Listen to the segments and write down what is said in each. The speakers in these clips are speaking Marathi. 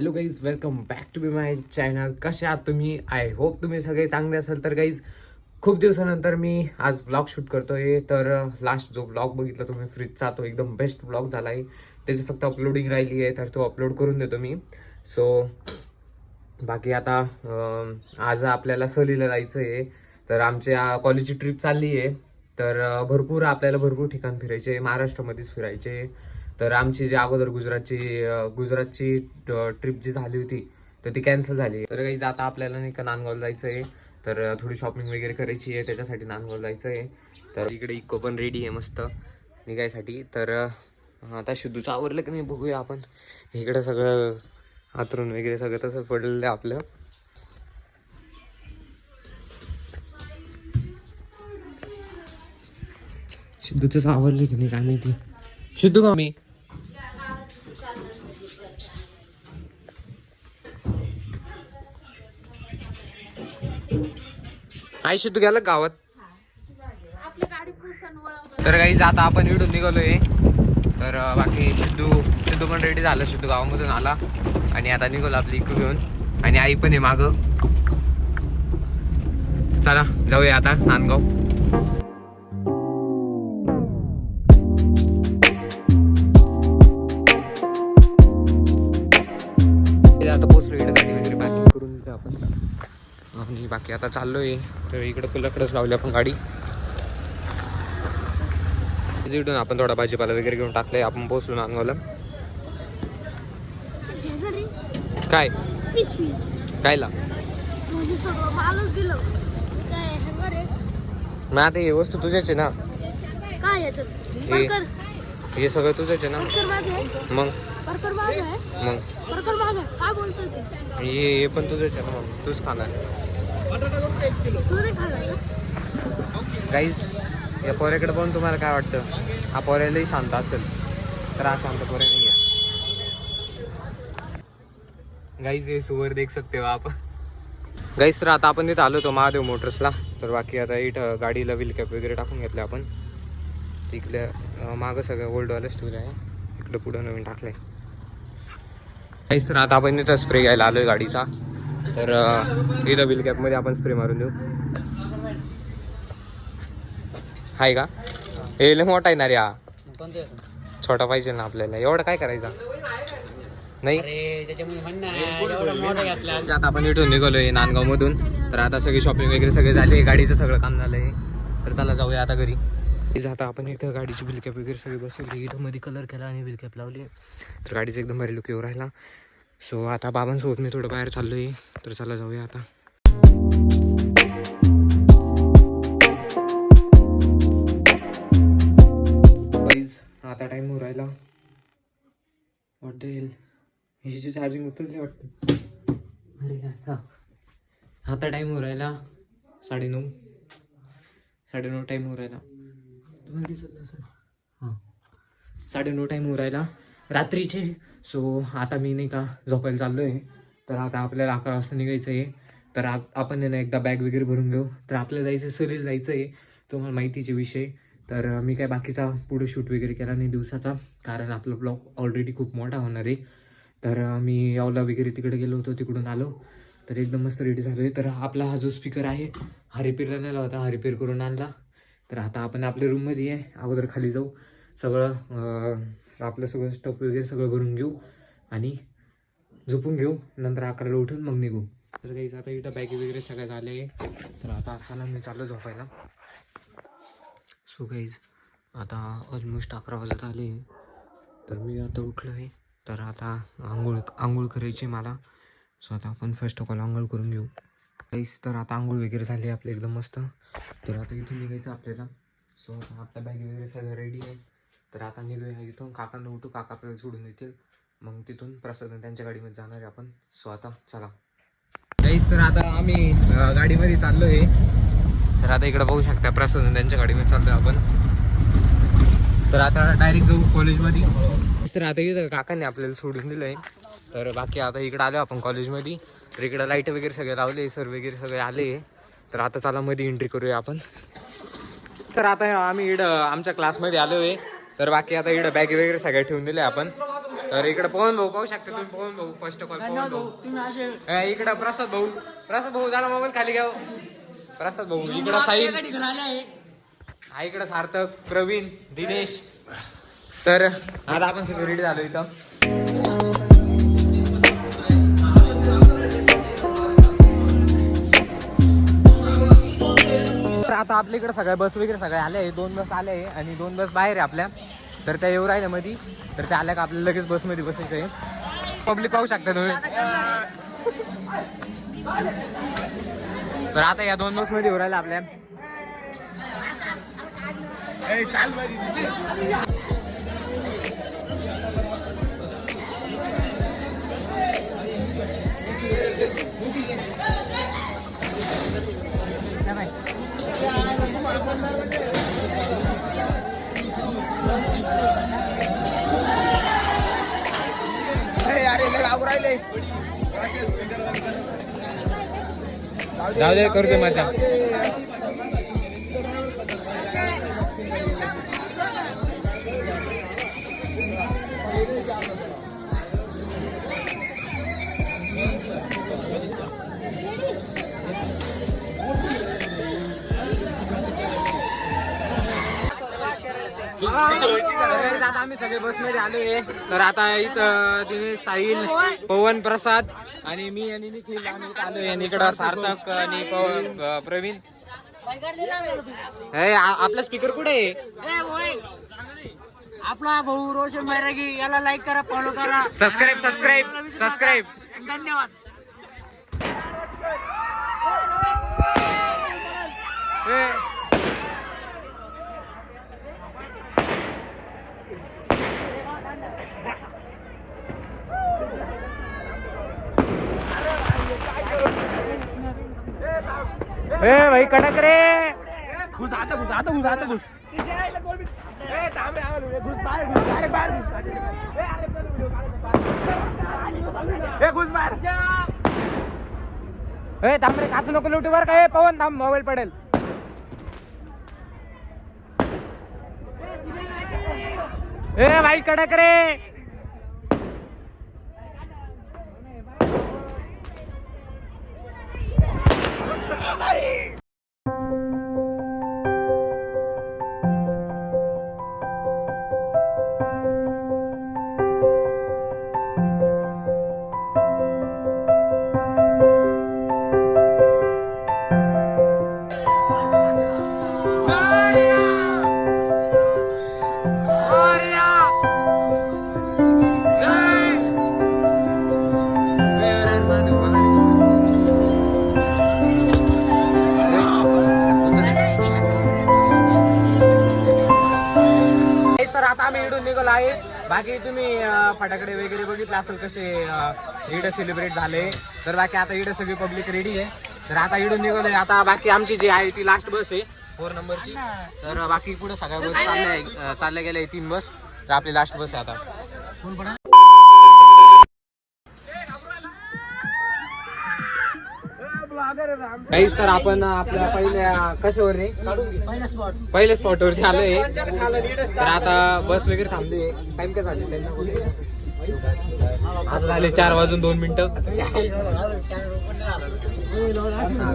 Hello guys, welcome back to be my channel. कसे आहात तुम्ही? आय होप तुम्ही सगळे चांगले असाल. तर गाईज, खूप दिवसानंतर मी आज व्लॉग शूट करतोय. तर लास्ट जो व्लॉग बघितला तुम्ही फ्रीजचा, तो एकदम बेस्ट व्लॉग झाला आहे. त्याची फक्त अपलोडिंग राहिली आहे, तर तो अपलोड करून देतो मी. सो बाकी आता आज आपल्याला सहलीला जायचं आहे. तर आमच्या कॉलेजची ट्रिप चालली आहे. तर आपल्याला भरपूर ठिकाण फिरायचे, महाराष्ट्रामध्येच फिरायचे. तर आमची जी अगोदर गुजरातची ट्रिप जी झाली होती, तर ती कॅन्सल झाली. तर काही आता आपल्याला नाही का नांदगावला जायचं आहे. तर थोडी शॉपिंग वगैरे करायची आहे, त्याच्यासाठी नांदगावला जायचं आहे. तर इकडे इको पण रेडी आहे मस्त निघायसाठी. तर आता शुद्धूचं आवरलं की नाही बघूया आपण. इकडं सगळं हातरून वगैरे सगळं तसं पडलेलं आहे आपलं. शुद्धूच आवरलं की नाही काय माहिती. शुद्धू का मी आई शुद्धू गेला गावात. तर काही आता आपण इकडून निघालोय. तर बाकी शुद्धू पण रेडी झालं. शुद्धू गावामधून आला आणि आता निघालो आपली इकडून घेऊन. आणि आई पण आहे मागं. चला जाऊया आता नांदगाव. आता पोचलो. इकडे गाडी वगैरे पार्किंग करून दिलं आपण आणि बाकी आता चाललोय. तर इकडं पुलाकडेच लावली आपण गाडी. इकडून आपण थोडा भाजीपाला वगैरे घेऊन टाकलाय. आपण पोहोचलो नांदगावला. काय कायला मग आता हे वस्तू तुझ्याच आहे ना. हे सगळं तुझंच आहे ना. मग हे पण तुझंच आहे ना. मग तूच खाणार. गाईज, या पोऱ्याकडे पाहून तुम्हाला काय वाटतं? हा पोऱ्यालाही शांत असेल, तर हा शांत पोऱ्या नाही आहे. गाईज, हे सुवर देख सकते हो आप. गाईज, तर आता आपण इथं आलो होतो महादेव मोटर्सला. तर बाकी आता इथं गाडीला व्हील कॅप वगैरे टाकून घेतले आपण. तिकडल्या मागं सगळं ओल्डवालं स्टूल आहे. इकडं पुढं नवीन टाकलंय. गाईज, तर आता आपण इथं स्प्रे घ्यायला आलोय गाडीचा. तर इथं व्हील कॅपमध्ये आपण स्प्रे मारून देऊ. आहे का? हे लय मोठा येणार या. छोटा पाहिजे ना आपल्याला. एवढं काय करायचं नाही. आता आपण इथून निघालोय नांदगाव मधून. तर आता सगळी शॉपिंग वगैरे सगळे झाले. गाडीचं सगळं काम झालंय. तर चला जाऊया आता घरी. आता आपण इथं गाडीची व्हील कॅप वगैरे सगळी बसवली. इथं मध्ये कलर केला आणि व्हील कॅप लावली. तर गाडीचं एकदम भारी लुक येऊ राहिला. सो आता बाबांसोबत मी थोडं बाहेर चाललोय. तर चला जाऊया आता. आता टाइम होऊ राहिला. वाटेल हिची चार्जिंग उतरली वाटतं. अरे हा, आता टाइम होऊ राहिला 9:30 टाइम होऊ राहिला. तुम्हाला दिसत नसेल. हां, 9:30 टाइम होऊ राहिला रात्रीचे. सो आता मी नाही का झोपायला चाललो आहे. तर आता आपल्याला 11 वाजता निघायचं आहे. तर आपण ना एकदा बॅग वगैरे भरून घेऊ. तर आपल्याला जायचं सहलीला जायचं आहे. तुम्हाला माहितीचे विषय. तर मी काय बाकीचा पुढे शूट वगैरे केला नाही दिवसाचा, कारण आपला ब्लॉग ऑलरेडी खूप मोठा होणार आहे. तर मी यावला वगैरे तिकडे गेलो होतो, तिकडून आलो. तर एकदम मस्त रेडी झालो आहे. तर आपला हा जो स्पीकर आहे हा रिपेअरला नेला होता, हा रिपेअर करून आणला. तर आता आपण आपल्या रूममध्ये आहे. अगोदर खाली जाऊ, सगळं आपलं सगळं स्टफ वगैरे सगळं भरून घेऊ आणि झोपून घेऊ. नंतर 11ला उठून मग निघू. तर काही आता इथं बॅग वगैरे सगळं झालं आहे. तर आता अचानक मी चाललो झोपायला. सो गाईज, आता ऑलमोस्ट 11 वाजत आले. तर मी आता उठलो आहे. तर आता आंघोळ करायची मला. सो आता आपण फर्स्ट ऑफ ऑल आंघोळ करून घेऊ गाईज. तर आता आंघोळ वगैरे झाली आपले एकदम मस्त. तर आता इथून निघायचं आपल्याला. सो आता आपल्या बॅग वगैरे सगळं रेडी आहे. तर आता निघूया इथून. काकांना उठू, काका आपल्याला सोडून येतील. मग तिथून प्रसाद त्यांच्या गाडीमध्ये जाणार आहे आपण. सो आता चला गाईज. तर आता आम्ही गाडीमध्ये चाललो आहे. तर आता इकडं बघू शकता प्रसाद त्यांच्या गाडीमध्ये चाललो आपण. तर आता डायरेक्ट जाऊ कॉलेजमध्ये. तर आता इथं काकांनी आपल्याला सोडून दिलं आहे. तर बाकी आता इकडं आलो आपण कॉलेजमध्ये. तर इकडं लाईट वगैरे सगळे लावले, सर वगैरे सगळे आले. तर आता चला मध्ये एंट्री करूया आपण. तर आता आम्ही इकडं आमच्या क्लासमध्ये आलो आहे. तर बाकी आता इकडं बॅग वगैरे सगळ्या ठेवून दिले आपण. तर इकडे पवन भाऊ पाहू शकता तुम्ही. पवन भाऊ फर्स्ट कॉल पवन भाऊ. इकडं प्रसाद भाऊ झाला मोबाईल खाली घ्या. प्रसाद भाऊ इकडं साहिल. हा इकडं सार्थक, प्रवीण, दिनेश. तर आता आपण सगळे रेडी झालो इथं. तर आता आपल्या इकडे सगळ्या बस वगैरे सगळे आले आहे. 2 बस आले आहे आणि 2 बस बाहेर आहे आपल्या. तर त्या येऊ राहिल्या मध्ये. तर त्या आल्या का आपल्याला लगेच बसमध्ये बसायचं आहे. पब्लिक पाहू शकता तुम्ही. तर आता या 2 बस मध्ये येऊ राहिल्या आपल्या. जाऊ दे करू दे माझ्या. आता आम्ही सगळे बसमध्ये आलोय. तर आता इथं दिनेश, साहिल, पवन, प्रसाद आणि मी आणि निखिल आम्ही इथं आलोय. आणि इकडं सार्थक आणि प्रवीण. आपला स्पीकर कुठे आहे? आपला भाऊ रोशन बैरागी. याला लाईक करा, फॉलो करा, सबस्क्राईब. धन्यवाद. भाई कडक रे. घुस आता घुस. थांब रे, काचू नको लुटी वर काय. पवन थांब, मोबाईल पडेल. भाई कडक रे. आता आम्ही इकडून निघालो आहे. बाकी तुम्ही फटाकडे वगैरे बघितलं असेल कसे ईड सेलिब्रेट झाले. तर बाकी आता इकडे सगळी पब्लिक रेडी आहे. तर आता इकडून निघालोय. आता बाकी आमची जी आहे ती लास्ट बस आहे 4 नंबरची. तर बाकी पुढे सगळ्या बस चालल्या गेल्या 3 बस. तर आपली लास्ट बस आहे आता. काहीच तर आपण आपल्या पहिल्या कशावर पहिल्या स्पॉट वरती आलोय. तर आता बस वगैरे थांबली. टाइम काय झाले त्यांना आता झाले 4 वाजून 2 मिनिटं.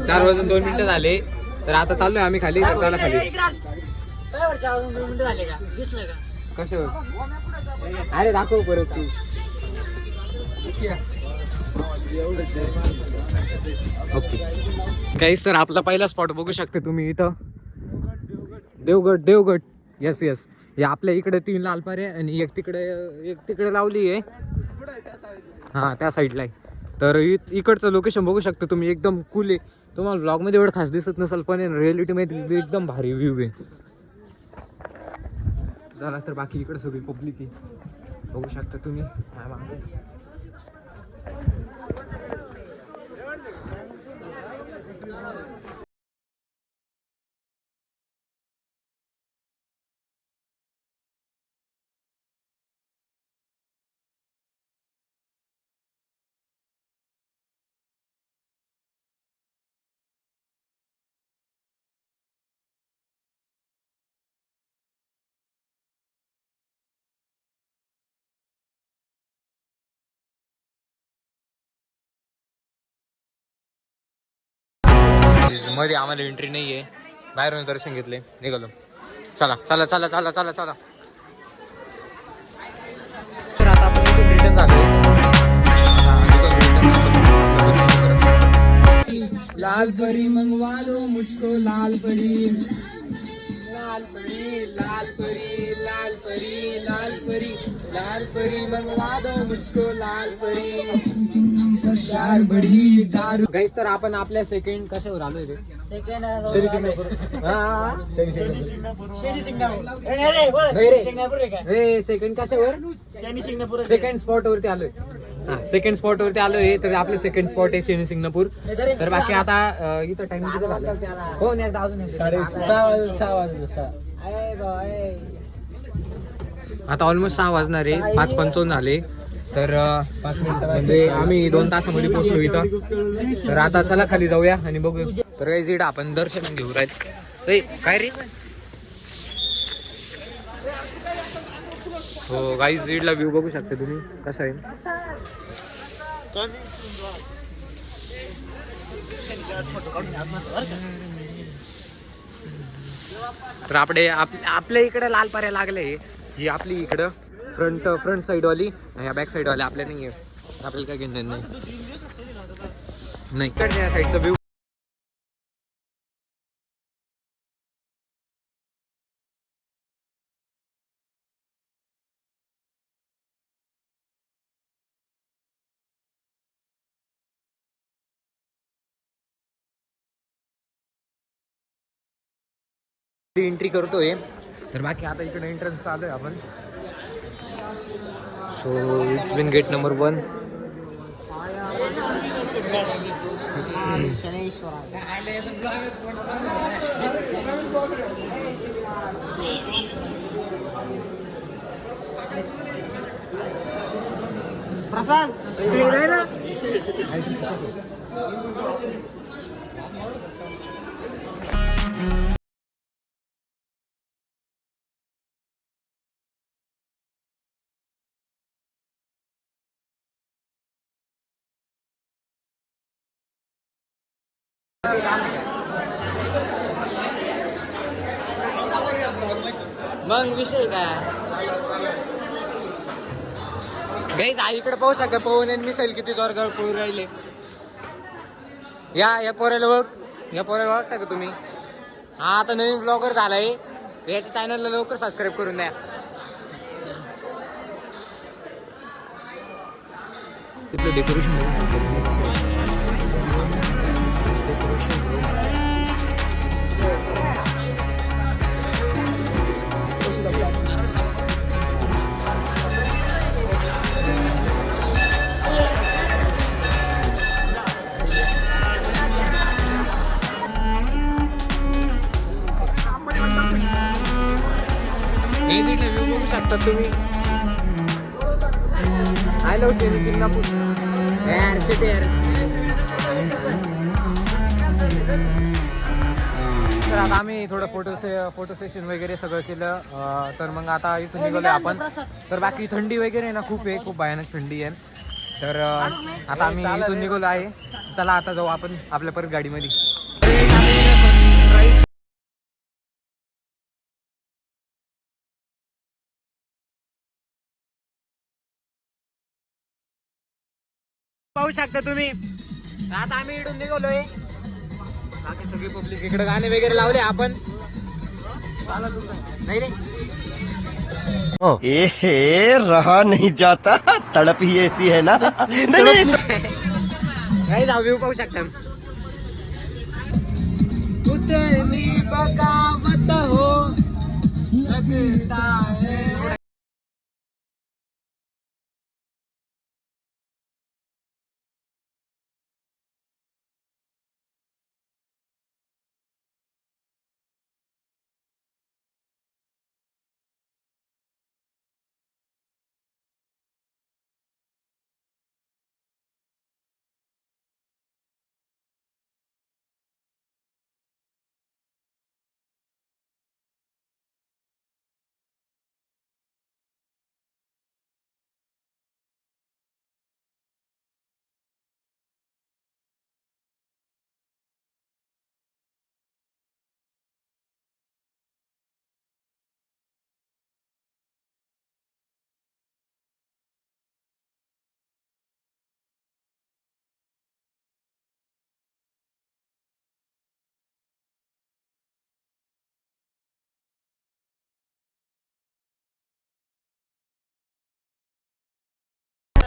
4 वाजून 2 मिनिटं झाले. तर आता चाललोय आम्ही खाली. तर चला खाली. कशावर? अरे दाखव परत तू. ओके काहीच तर आपला पहिला स्पॉट बघू शकता तुम्ही इथं. देवगड. येस. हे आपल्या इकडे 3 लालपारे आणि एक तिकडे लावली आहे. हा त्या साईडला आहे. तर इकडचं लोकेशन बघू शकता तुम्ही. एकदम कूल आहे. तुम्हाला ब्लॉग मध्ये एवढं खास दिसत नसेल पण रिअलिटी मध्ये एकदम भारी व्ह्यू आहे. झाला तर बाकी इकडे सगळी पब्लिक आहे बघू शकता तुम्ही. गाईज मध्ये आम्हाला एंट्री नाही आहे, बाहेरून दर्शन घेतले, निघालो. चला चला चला चला चला चला. तर आता आपण इथून रिटर्न झालो. लाल परी मंगवा दो मुझको लाल परी, लाल परी लाल परी लाल परी लाल परी लाल परी मंगवा दो मुझको लाल परी चार बडी दारू. गाईज तर आपण आपल्या सेकंड कशावर आलोय रे? सेकंड शनी शिंगणापूर. सेकंड कशावर? सेकंड स्पॉट वरती आलोय. सेकंड स्पॉट वरती आलोय. तर आपले सेकंड स्पॉट आहे शनी शिंगणापूर. तर बाकी आता इथं टाइम किती झाला? हो नाही अजून 6:30 आता ऑलमोस्ट 6 वाजणार आहे. 5:55 झाले. तर म्हणजे आम्ही 2 तासामध्ये पोहोचलो इथं. तर आता चला खाली जाऊया आणि बघू. तर इकडे आपण दर्शन घेऊ राहील. काय रे? हो गाईज इडला व्ह्यू बघू शकता तुम्ही कसा आहे. तर आपल्या इकडे लाल पाऱ्या लागले. ही आपली इकडं फ्रंट साईड वाली, ह्या बॅक साईड वाली आपल्या नाहीये. आपल्याला काय घेणं नाही. इकडच्या साईडचा व्ह्यू एंट्री करतोय. तर बाकी आता इकडे एंट्रन्स आलोय आपण. So it's been gate number 1. Prasad मग विषय काय गाईज इकडे पाहू शकता पवन आणि मिसाईल किती जोर पळून राहिले. या पोऱ्याला ओळखता का तुम्ही? हा आता नवीन ब्लॉगर झालाय. याच्या चॅनलला लवकर सबस्क्राईब करून द्या. तिथलं डेकोरेशन व्ह्यू बघू शकता तुम्ही. आय लव्ह शनी शिंगणापूर यार सिटी यार. तर आता आम्ही थोडं फोटो सेशन वगैरे सगळं केलं. तर मग आता इथून निघालोय आपण. तर बाकी थंडी वगैरे ना खूप भयानक थंडी आहे. तर आता आम्ही इथून निघालो आहे. चला आता जाऊ आपण आपल्या परत गाडीमध्ये. पाहू शकता तुम्ही. आता आम्ही इकडून निघालोय. बाकी सगळी पब्लिक इकडे गाणे वगैरे लावले आपण. नाही रे ए रहा नहीं जाता, तड़प ही ऐसी है ना. काही जाऊ व्ह्यू पाहू शकता. उतरली बगावत हो लगता है.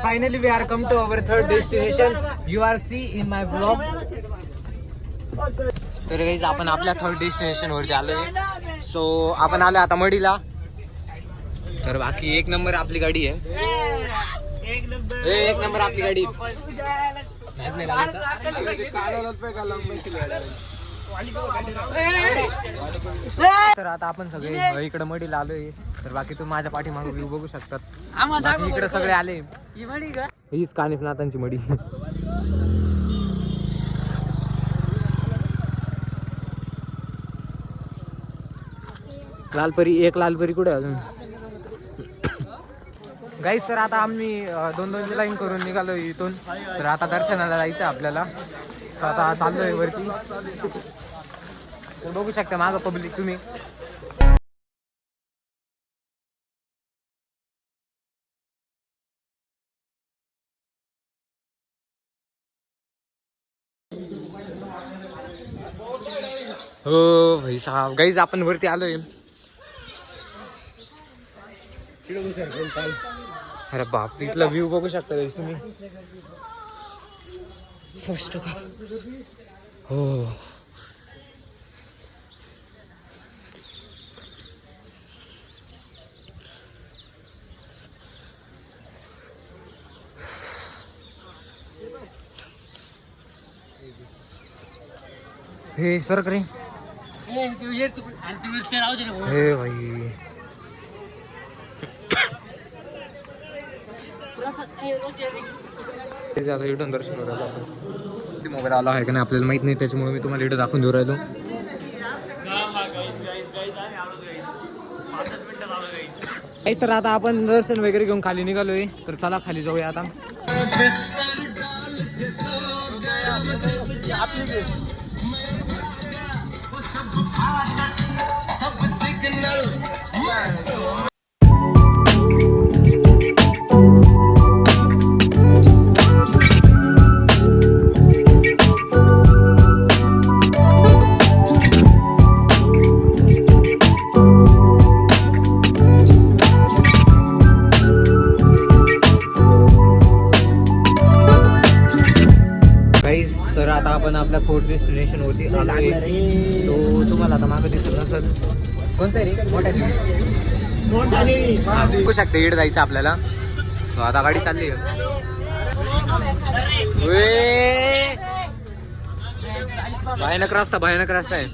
Finally we are come to our third destination. You are see in my blog. तर गाईज आपण आपल्या थर्ड डेस्टिनेशन वरती आलोय. सो आपण आलो आता मडीला. तर बाकी एक नंबर आपली गाडी आहे. एक नंबर आपली गाडी. नाही लागायचं. तर आता आपण सगळे इकडे मडीला आलोय. तर बाकी तुम्ही माझ्या पाठीमागे व्ह्यू बघू शकतात. इकडे सगळे आले. हीच कानिफनाथांची मडी. लालपरी एक लालपरी कुठे अजून. गाईस तर आता आम्ही 2-2ची लाईन करून निघालो इथून. तर आता दर्शनाला जायचं आपल्याला. तर आता चाललोय वरती. तर बघू शकता मागं पब्लिक तुम्ही. हो भाई साहब. गाईज आपण वरती आलोय. अरे बाप इथला व्ह्यू बघू शकता गाईज तुम्ही. हो हे सर करे. हे भाई आता इथून दर्शन होत आपण. मोबाईल आला आहे का नाही आपल्याला माहित नाही. त्याच्यामुळे मी तुम्हाला इथं दाखवून देऊ राहिलो. तर आता आपण दर्शन वगैरे घेऊन खाली निघालोय. तर चला खाली जाऊया आता. तर आता आपण आपल्या फोर्थ डेस्टिनेशन वरती आलोय. सो तुम्हाला आता मागं दिसत नसत. कोणतं रे मोठ्या बघू शकते. इकडे जायचं आपल्याला. सो आता गाडी चालली. भयानक रस्ता भयानक रस्ता आहे.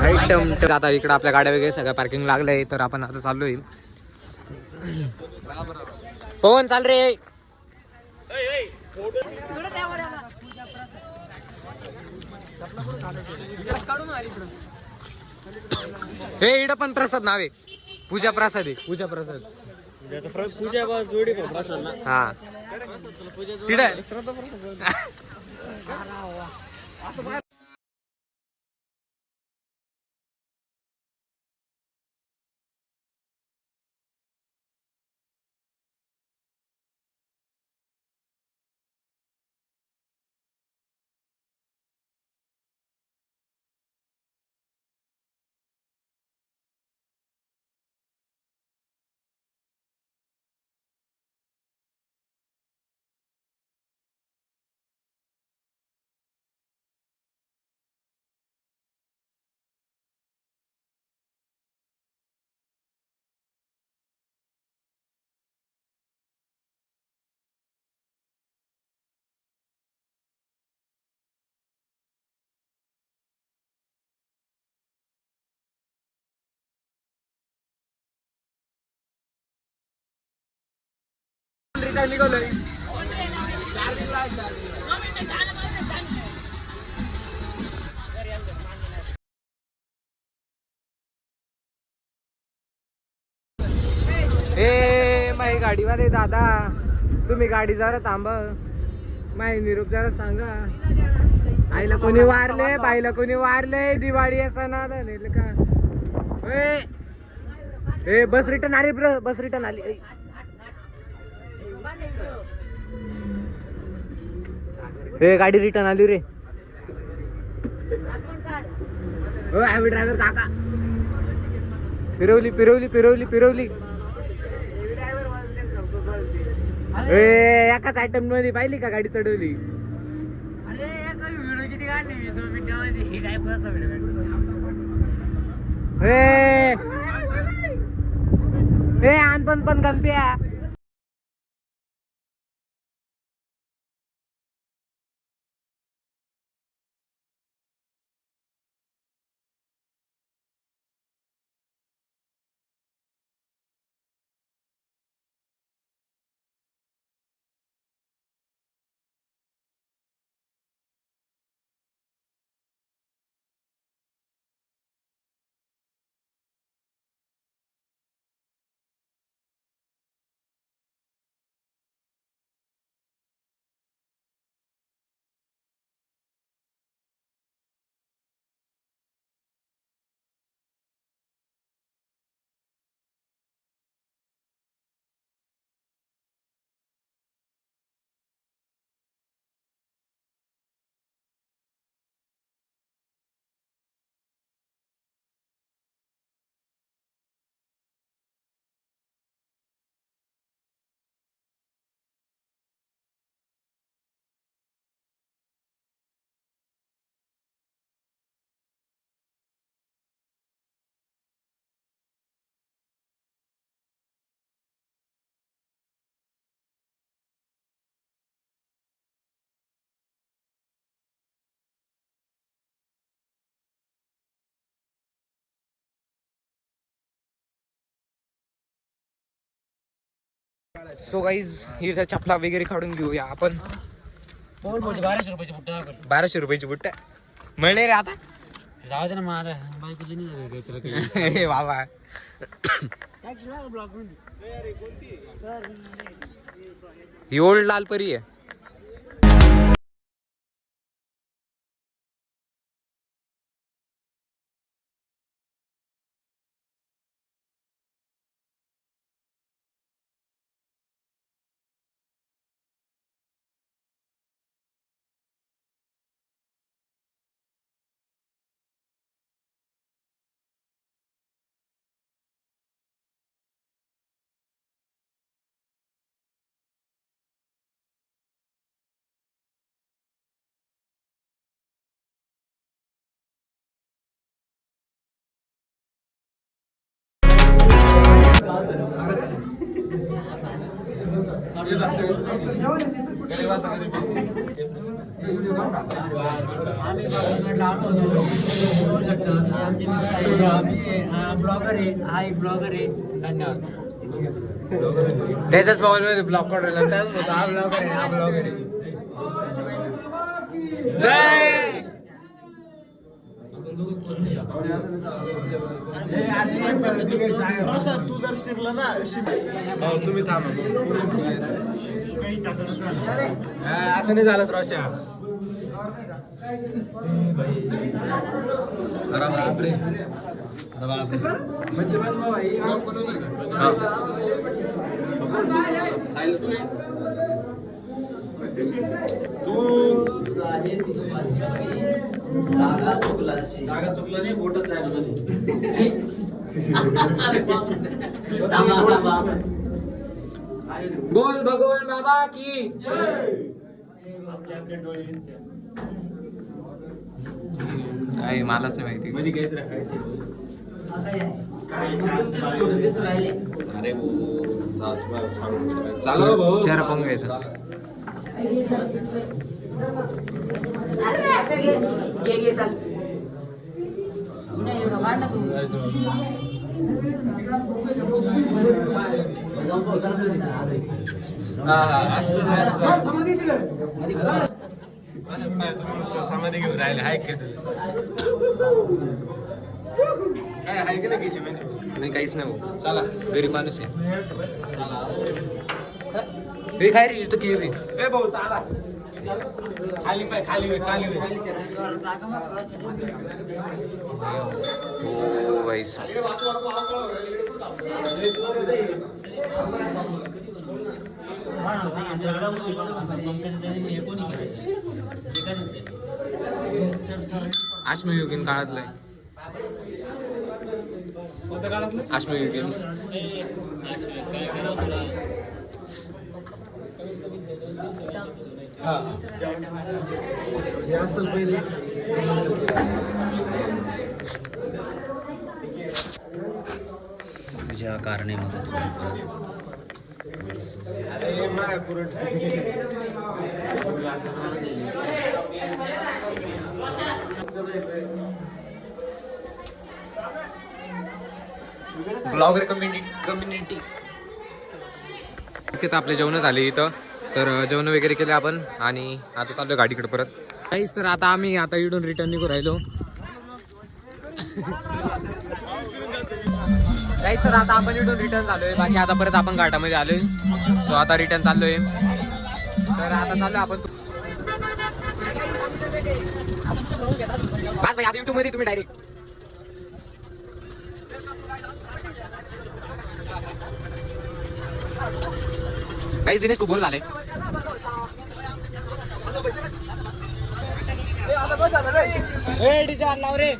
आयटम तर आता इकडे आपल्या गाड्या वगैरे सगळ्या पार्किंग लागलंय. तर आपण आता चाललोय. पवन चाल रे. हे इकडं पण प्रसाद नाव आहे. पूजा प्रसाद आहे. पूजा प्रसाद. पूजा जोडी प्रसाद ना. हा तिकडं. निघालोय. माझी गाडीवाले दादा तुम्ही गाडी जरा थांबा. माही निरोप जरा सांगा. आईला कोणी वारले बाईला कोणी वारले. दिवाळी असं ना का. बस रिटर्न आली. बस रिटर्न आली. हे गाडी रिटर्न आली रे. हॅवी ड्रायव्हर काका. फिरवली फिरवली फिरवली फिरवली. एकाच आयटम मध्ये पाहिली का गाडी चढवली. आणपण पण गणप्या. सो गाईज हिरच्या चपला वगैरे काढून घेऊया आपण. 1200 रुपयाची बुट्टा. 1200 रुपयाची बुट्टा म्हणले रे आता. जाऊ दे ना माझा बायकोची नाही झाली तुला. हे बाबा ही ओल्ड लालपरी आहे. आम्ही बघू शकता आमचे ब्लॉगर आहे. हा एक ब्लॉगर आहे. धन्यवाद. त्याच्याच मोबाईल मध्ये ब्लॉक काढला त्याच हा ब्लॉगर आहे. हा ब्लॉगर आहे. जय तू जर शिरला ना तुम्ही थांबा असं नाही झालं रोशा. अरे बापरे अरे बापरे जागा चुकला नाही बोटच आहे बोल भगवान बाबा की. काय मलाच नाही माहिती. मध्ये काहीतरी अरे भाऊ चालू भाऊ चेहरा पाहून घ्यायचा. समाधी घेऊन राहिले हाय काय तुला काय हाय का नाही नाही काहीच नाही भाऊ. चला गरीब माणूस आहे. हे काय रे इथं की रे. ए भाऊ चला खाली पाय खाली वे खाली वे. हो भाई साहब. अश्मयुगीन काळातलं आहे. कोणत्या काळातलं? अश्मयुगीन. तुझ्या कारणे माझं ब्लॉगर कम्युनिटी तिथं आपले जेवण झाले इथं. तर जेवण वगैरे केले आपण आणि आता चाललो गाडीकडे परत. काहीच तर आता आम्ही आता इकडून रिटर्न निघून राहिलो. काहीच तर आता आपण इकडून रिटर्न झालोय. बाकी आता परत आपण घाटामध्ये आलोय. सो आता रिटर्न चाललोय. तर आता चाललोय आपण. बस भाई आता युट्यूब मध्ये तुम्ही डायरेक्ट काहीच दिनेश खूप बोल झाले. रे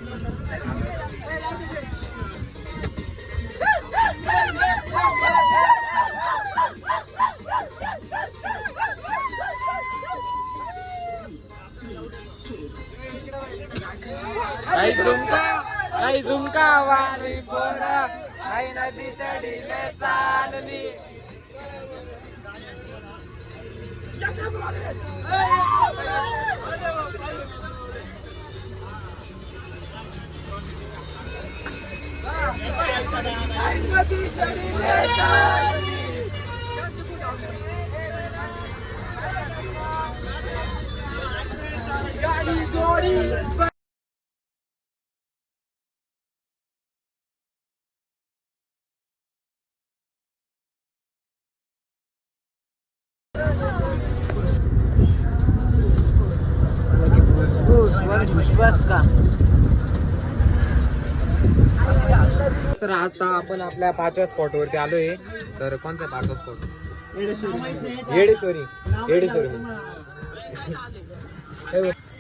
आई झुमका वाली पोरा आई नदी तडीले चालली. विश्वास का? तर आता आपण आपल्या 5व्या स्पॉट वरती आलोय. तर कोणता 5वा स्पॉट? येडेश्वरी.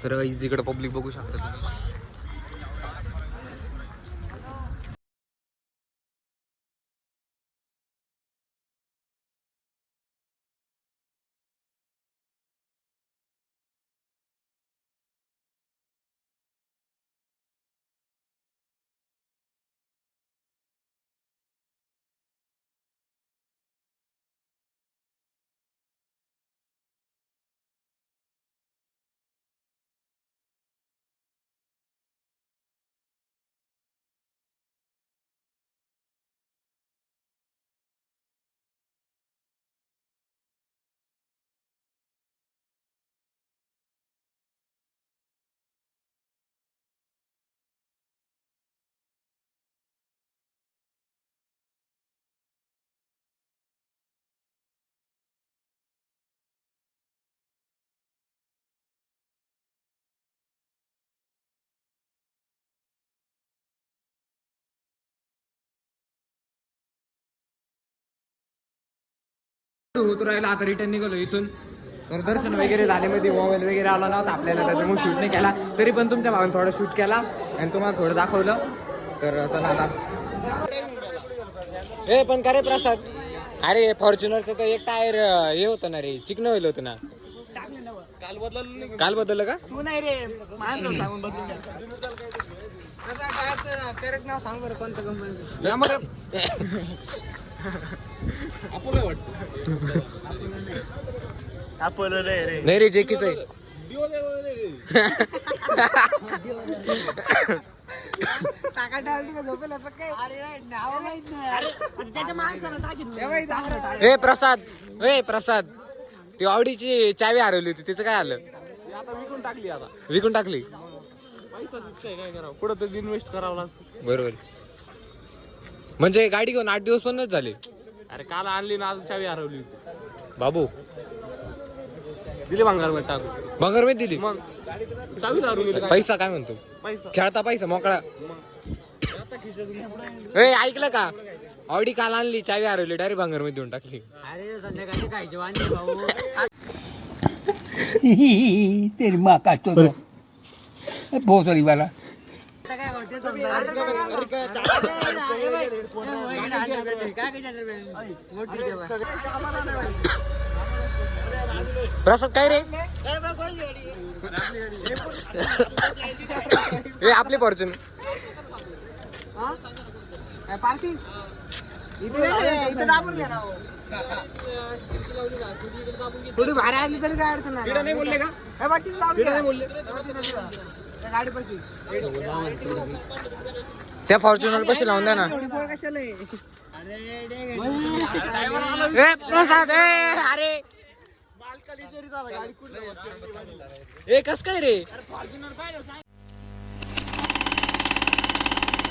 तर इकडे पब्लिक बघू शकता तुम्ही. उतरायला आता रिटर्न निघालो इथून. तर दर्शन वगैरे झाले मध्ये मोबाईल वगैरे आला नव्हता आपल्याला त्याच्यामुळे शूट नाही केला. तरी पण तुमच्या भावाने थोडं शूट केला आणि तुम्हाला थोडं दाखवलं. तर चला आता. हे पण का रे प्रसाद? अरे फॉर्च्युनरचं तर एक टायर हे होतं ना रे, चिकन होईल होतं ना. काल बदललं का? तू नाही रे माणसं सांगून बदलून करेक्ट नाव सांग बरं कोणत्या कंपनी. अपोलो नाही रे जेकीच आहे. हे प्रसाद ती ऑडीची चावी हरवली होती, तिचं काय आलं? आता विकून टाकली. विकून टाकली. पैसा दिसतंय काय करावं, पुढं तर इन्व्हेस्ट करावं लागतं. बरोबर. म्हणजे गाडी घेऊन 8 दिवस पण झाले. अरे काल आणली ना, आज चावी हरवली होती. बाबू दिली भांगारमध्ये टाकून. भंगार मध्ये दिली. मग चावी हरवली. पैसा काय म्हणतो? पैसा खेळता पैसा मोकळा. आता खिशातून ए ऐकलं का? ऑडी काल आणली, चावी हरवली, डायरेक्ट भांगार मध्ये देऊन टाकली. अरे संध्याकाळी खायचे वांदे भाऊ. तेरी माँ का तो बहुत सॉरी वाला आता काय होते समजा. मोठी देवा. प्रसाद काय रे हे आपली फॉर्च्युनर पार्किंग इथे दाबून घ्या ना. थोडी भारी आली तरी काय अडचण नाही बोलले का गाडी पाशी त्या फॉर्च्युनर पाशी लावून द्या ना. कशाला ए प्रसाद अरे ए कस काय रे